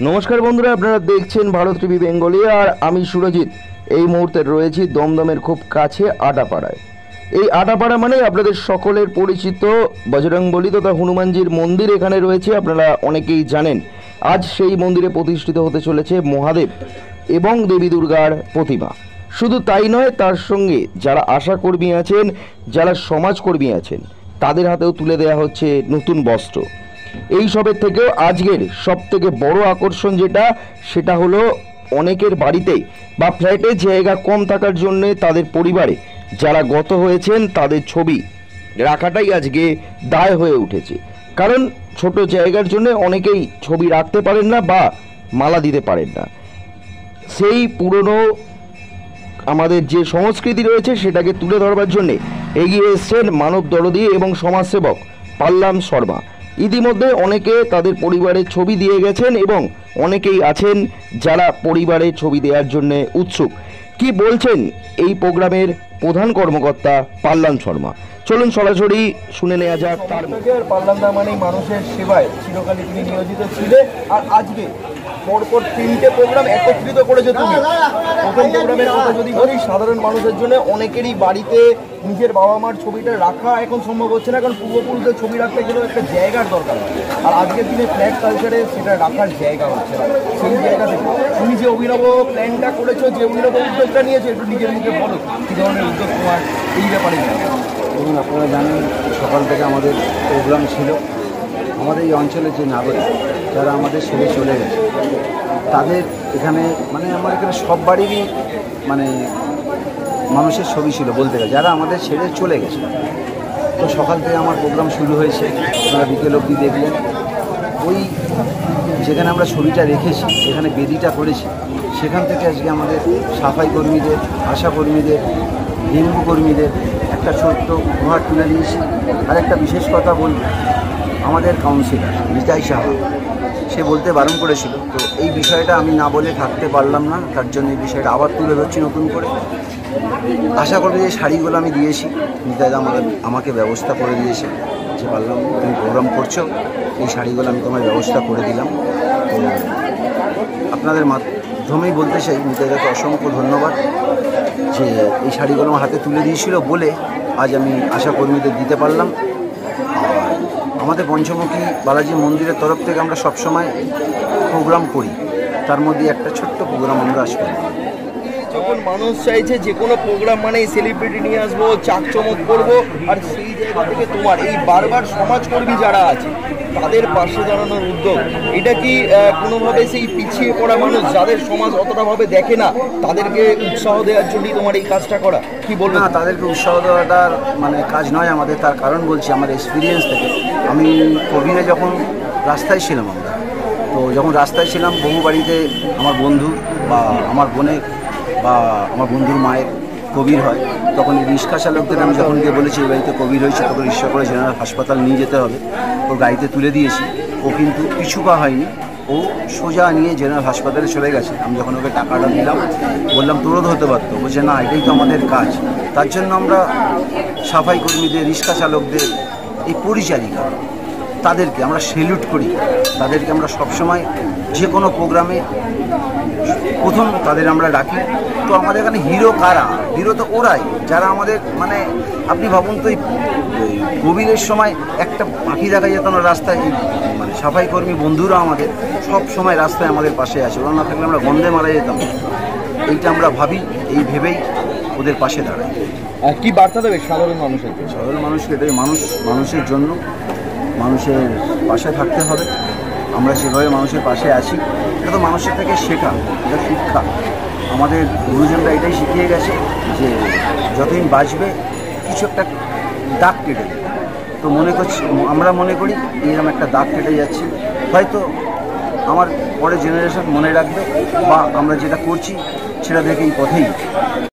নমস্কার বন্ধুরা, আপনারা দেখছেন ভারত টিভি বেঙ্গলি। আর আমি সুরজিৎ এই মুহূর্তে রয়েছি দমদমের খুব কাছে আটাপাড়ায়। এই আটাপাড়া মানে আপনাদের সকলের পরিচিত বজরংবলী তথা হনুমানজির মন্দির এখানে রয়েছে, আপনারা অনেকেই জানেন। আজ সেই মন্দিরে প্রতিষ্ঠিত হতে চলেছে মহাদেব এবং দেবী দুর্গার প্রতিমা। শুধু তাই নয়, তার সঙ্গে যারা আশাকর্মী আছেন, যারা সমাজকর্মী আছেন, তাদের হাতেও তুলে দেওয়া হচ্ছে নতুন বস্ত্র। এই সবের থেকেও আজকের সবথেকে বড় আকর্ষণ সেটা হলো অনেকের বাড়িতে বা ফ্ল্যাটে জায়গা কম থাকার জন্য তাদের পরিবারে যারা গত হয়েছেন তাদের ছবি রাখাটাই আজকে দায় হয়ে উঠেছে। কারণ ছোট জায়গার জন্য অনেকেই ছবি রাখতে পারেন না বা মালা দিতে পারেন না। সেই পুরনো আমাদের যে সংস্কৃতি রয়েছে সেটাকে তুলে ধরবার জন্যে এগিয়ে এসছেন মানব দরদী এবং সমাজসেবক পাল্লাম শর্মা। ইতিমধ্যে অনেকে তাদের পরিবারের ছবি দিয়ে গেছেন এবং অনেকেই আছেন যারা পরিবারের ছবি দেওয়ার জন্য উৎসুক। কি বলছেন এই প্রোগ্রামের প্রধান কর্মকর্তা পাল্লাম শর্মা, চলুন সরাসরি শুনে নেওয়া যাক। তার পাল্লাম দা মানে মানুষের সেবায় চিরকালই তিনি নিয়োজিত ছিলেন। আর আজকে পরপর 3টে প্রোগ্রাম একত্রিত করেছে তুমি। প্রথম প্রোগ্রামের কথা যদি বলি, সাধারণ মানুষের জন্য অনেকেরই বাড়িতে নিজের বাবা মার ছবিটা রাখা এখন সম্ভব হচ্ছে না, কারণ পূর্বপুরুষদের ছবি রাখতে গেলেও একটা জায়গার দরকার। আর আজকের দিনে ফ্ল্যাট কালচারে সেটা রাখার জায়গা হচ্ছে না। সেই জায়গা থেকে তুমি যে অভিনব প্ল্যানটা করেছো, যে অভিনব উদ্যোগটা নিয়েছো, একটু নিজের মুখে বলো কী ধরনের উদ্যোগ তোমার এই ব্যাপারে। দেখুন, আপনারা জানেন সকাল থেকে আমাদের প্রোগ্রাম ছিল। আমাদের এই অঞ্চলের যে নাগরিক যারা আমাদের ছেড়ে চলে গেছে, তাদের এখানে আমার এখানে সব বাড়িরই মানুষের ছবি ছিল বলতে গেলে, যারা আমাদের ছেড়ে চলে গেছে। তো সকাল থেকে আমার প্রোগ্রাম শুরু হয়েছে, আপনারা বিকেল অবধি দেখলেন। ওই যেখানে আমরা ছবিটা রেখেছি, যেখানে বেদিটা করেছি, সেখান থেকে আজকে আমাদের সাফাই কর্মীদের, আশা কর্মীদের, ডেঙ্গু কর্মীদের একটা ছোট্ট উপহার তুলে দিয়েছি। আর একটা বিশেষ কথা বলব, আমাদের কাউন্সিলর নিতাই সাহা সে বলতে বারণ করেছিল, তো এই বিষয়টা আমি না বলে থাকতে পারলাম না, তার জন্য এই বিষয়টা আবার তুলে ধরছি নতুন করে। আশা করি যে শাড়িগুলো আমি দিয়েছি, নিতাইদা আমাকে ব্যবস্থা করে দিয়েছে, যে পারলাম তুমি প্রোগ্রাম করছো, এই শাড়িগুলো আমি তোমার ব্যবস্থা করে দিলাম। তো আপনাদের মাধ্যমেই বলতে চাই, নিতাইদাকে অসংখ্য ধন্যবাদ যে এই শাড়িগুলো আমার হাতে তুলে দিয়েছিল বলে আজ আমি আশা কর্মীদের দিতে পারলাম। আর আমাদের পঞ্চমুখী বালাজি মন্দিরের তরফ থেকে আমরা সবসময় প্রোগ্রাম করি, তার মধ্যে একটা ছোট্ট প্রোগ্রাম আমরা আসবো। যখন মানুষ চাইছে যে কোনো প্রোগ্রাম মানেই সেলিব্রিটি নিয়ে আসবো, চাকচমক করবো, আর সেই জায়গা থেকে তোমার এই বারবার সমাজকর্মী যারা আছে তাদের পাশে দাঁড়ানোর উদ্যোগ, এটা কি কোনোভাবে সেই পিছিয়ে পড়া মানুষ যাদের সমাজ অতটাভাবে দেখে না তাদেরকে উৎসাহ দেওয়ার জন্যই তোমার এই কাজটা করা? কি বলবো না, তাদেরকে উৎসাহ দেওয়াটার কাজ নয় আমাদের। তার কারণ বলছি, আমার এক্সপিরিয়েন্স থেকে। আমি কোভিডে যখন রাস্তায় ছিলাম, তো যখন রাস্তায় ছিলাম, বহু বাড়িতে আমার বন্ধু বা আমার বোনের বা আমার বন্ধুর মায়ের কোভিড হয়, তখন এই রিক্সা চালকদের আমি যখন গিয়ে বলেছি এই বাড়িতে কোভিড হয়েছে, তখন রিক্সা করে জেনারেল হাসপাতাল নিয়ে যেতে হবে, ওর গাড়িতে তুলে দিয়েছি। ও কিন্তু কিছু পা হয়নি, ও সোজা নিয়ে জেনারেল হাসপাতালে চলে গেছে। আমি যখন ওকে টাকাটা দিলাম, বললাম তুরোধ হতে পারতো, বলছে না এটাই তো আমাদের কাজ। তার জন্য আমরা সাফাই কর্মীদের, রিক্সা চালকদের, এই পরিচারিকা, তাদেরকে আমরা সেলুট করি। তাদেরকে আমরা সবসময় যে কোনো প্রোগ্রামে প্রথম তাদের আমরা ডাকি। তো আমাদের এখানে হিরো কারা? হিরো তো ওরাই যারা আমাদের আপনি ভাবুন তো, এই কোভিডের সময় একটা পাখি দেখা যেত না রাস্তায়। সাফাই কর্মী বন্ধুরা আমাদের সব সময় রাস্তায় আমাদের পাশে আছে, ওরা না থাকলে আমরা গন্ধে মারা যেতাম। এইটা আমরা ভাবি, এই ভেবেই ওদের পাশে দাঁড়াই। আর কি বার্তা দেবে সাধারণ মানুষের? সাধারণ মানুষকে এটাই, মানুষের জন্য মানুষের পাশে থাকতে হবে। আমরা যেভাবে মানুষের পাশে আছি, এটা তো মানুষের থেকে শেখা, এটা শিক্ষা। আমাদের গুরুজনরা এটাই শিখিয়ে গেছে যে যতদিন বাঁচবে কিছু একটা দাগ কেটে যাবে। তো আমরা মনে করি এরকম একটা দাগ কেটে যাচ্ছে, হয়তো আমার পরের জেনারেশন মনে রাখবে, বা আমরা যেটা করছি সেটা দেখে এই পথেই